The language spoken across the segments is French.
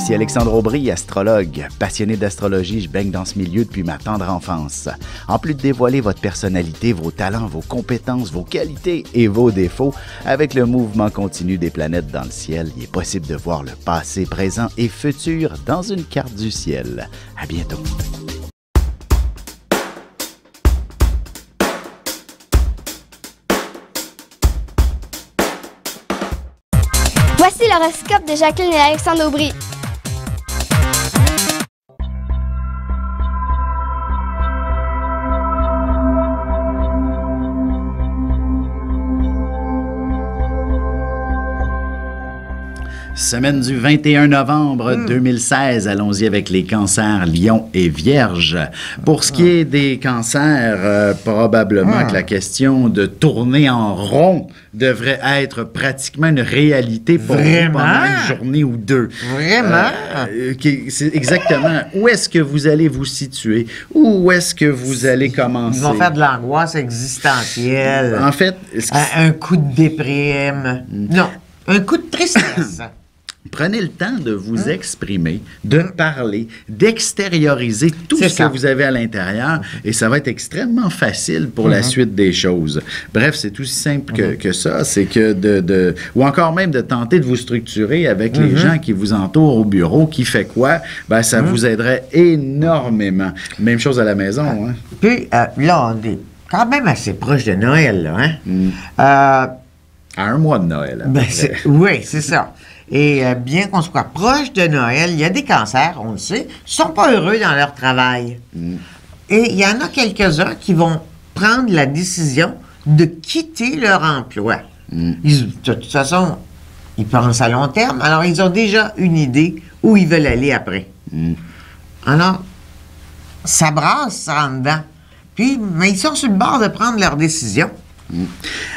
Ici Alexandre Aubry, astrologue. Passionné d'astrologie, je baigne dans ce milieu depuis ma tendre enfance. En plus de dévoiler votre personnalité, vos talents, vos compétences, vos qualités et vos défauts, avec le mouvement continu des planètes dans le ciel, il est possible de voir le passé, présent et futur dans une carte du ciel. À bientôt. Voici l'horoscope de Jacqueline et Alexandre Aubry. Semaine du 21 novembre 2016, allons-y avec les cancers, lions et vierges. Pour ce qui est des cancers, probablement que la question de tourner en rond devrait être pratiquement une réalité pour vous pendant une journée ou deux. Vraiment? C'est exactement. Où est-ce que vous allez vous situer? Où est-ce que vous allez commencer? Ils vont faire de l'angoisse existentielle. En fait... Un coup de déprime. Non, un coup de tristesse. Prenez le temps de vous exprimer, de parler, d'extérioriser tout ce que vous avez à l'intérieur et ça va être extrêmement facile pour la suite des choses. Bref, c'est aussi simple que ça. C'est que ou encore même de tenter de vous structurer avec les gens qui vous entourent au bureau. Qui fait quoi? Ben, ça vous aiderait énormément. Même chose à la maison. Hein? Puis là, on est quand même assez proche de Noël. Là, hein? À un mois de Noël. Ben, oui, c'est ça. Et bien qu'on soit proche de Noël, il y a des cancers, on le sait, qui ne sont pas heureux dans leur travail. Et il y en a quelques-uns qui vont prendre la décision de quitter leur emploi. De toute façon, ils pensent à long terme, alors ils ont déjà une idée où ils veulent aller après. Alors, ça brasse ça en dedans. Puis, mais ils sont sur le bord de prendre leur décision.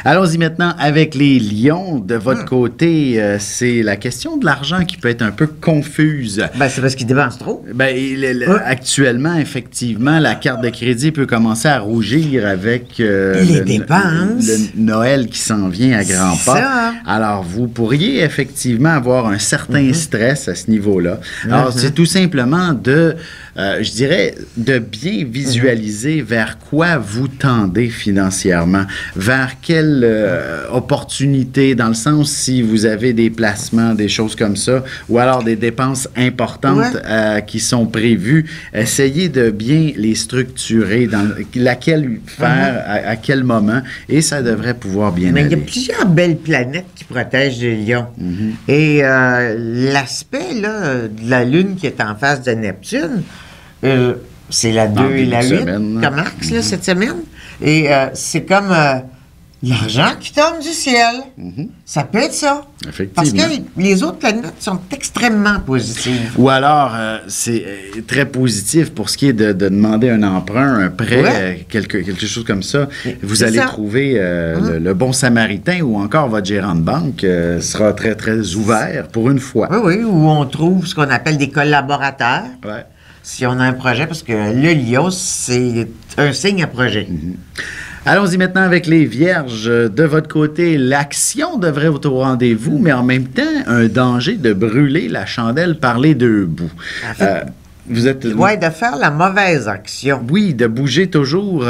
Allons-y maintenant avec les lions. De votre côté, c'est la question de l'argent qui peut être un peu confuse. Ben, c'est parce qu'ils dépensent trop. Ben, actuellement, effectivement, la carte de crédit peut commencer à rougir avec les dépenses. Le Noël qui s'en vient à grands pas. Alors, vous pourriez effectivement avoir un certain stress à ce niveau-là. Alors, c'est tout simplement je dirais, de bien visualiser vers quoi vous tendez financièrement, vers quelle opportunité, dans le sens si vous avez des placements, des choses comme ça, ou alors des dépenses importantes qui sont prévues, essayez de bien les structurer, dans laquelle faire, à quel moment, et ça devrait pouvoir bien aller. Il y a plusieurs belles planètes qui protègent les lions. Et l'aspect là, de la Lune qui est en face de Neptune, c'est la 2 et la 8 comme axe là, cette semaine. Et c'est comme l'argent qui tombe du ciel. Ça peut être ça. Effectivement. Parce que les autres planètes sont extrêmement positives. Ou alors, c'est très positif pour ce qui est de demander un emprunt, un prêt, quelque chose comme ça. Vous allez trouver le bon samaritain ou encore votre gérant de banque sera très, très ouvert pour une fois. Oui, où on trouve ce qu'on appelle des collaborateurs. Si on a un projet, parce que le lion, c'est un signe à projet. Allons-y maintenant avec les vierges. De votre côté, l'action devrait être au rendez-vous, mais en même temps, un danger de brûler la chandelle par les deux bouts. En fait, vous êtes... Oui, de faire la mauvaise action. Oui, de bouger toujours.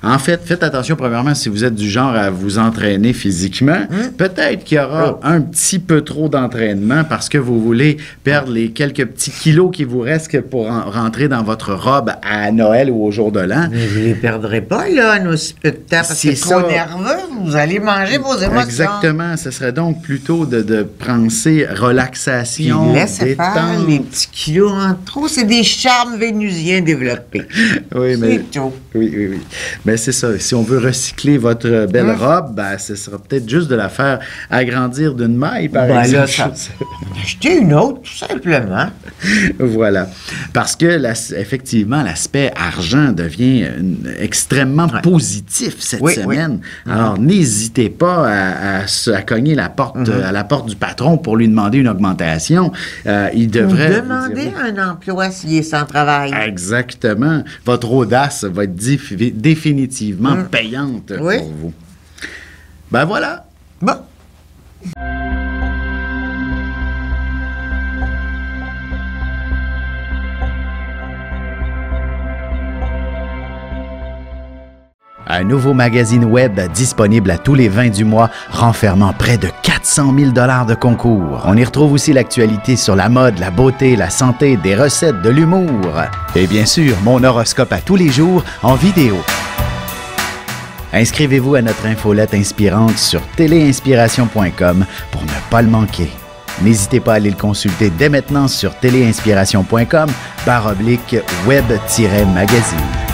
En fait, faites attention, premièrement, si vous êtes du genre à vous entraîner physiquement. Peut-être qu'il y aura un petit peu trop d'entraînement parce que vous voulez perdre les quelques petits kilos qui vous restent pour rentrer dans votre robe à Noël ou au jour de l'an. Mais vous ne les perdrez pas, là, en aussi peu de temps, parce que c'est trop nerveux, vous allez manger vos émotions. Exactement. Ce serait donc plutôt de penser relaxation, laissez faire les petits kilos en trop. C'est des charmes vénusiens développés. Oui, mais... C'est tout. Oui. Mais c'est ça. Si on veut recycler votre belle robe, ben, ce sera peut-être juste de la faire agrandir d'une maille, par exemple. Là, acheter une autre, tout simplement. Voilà. Parce que, effectivement, l'aspect argent devient extrêmement positif cette semaine. Alors, n'hésitez pas à cogner la porte, à la porte du patron pour lui demander une augmentation. Il devrait... Demander un emploi s'il est sans travail. Exactement. Votre audace va être définitivement payante pour vous. Ben voilà. Bon. Un nouveau magazine web disponible à tous les 20 du mois, renfermant près de 400 000 $ de concours. On y retrouve aussi l'actualité sur la mode, la beauté, la santé, des recettes, de l'humour. Et bien sûr, mon horoscope à tous les jours en vidéo. Inscrivez-vous à notre infolette inspirante sur téléinspiration.com pour ne pas le manquer. N'hésitez pas à aller le consulter dès maintenant sur téléinspiration.com/web-magazine.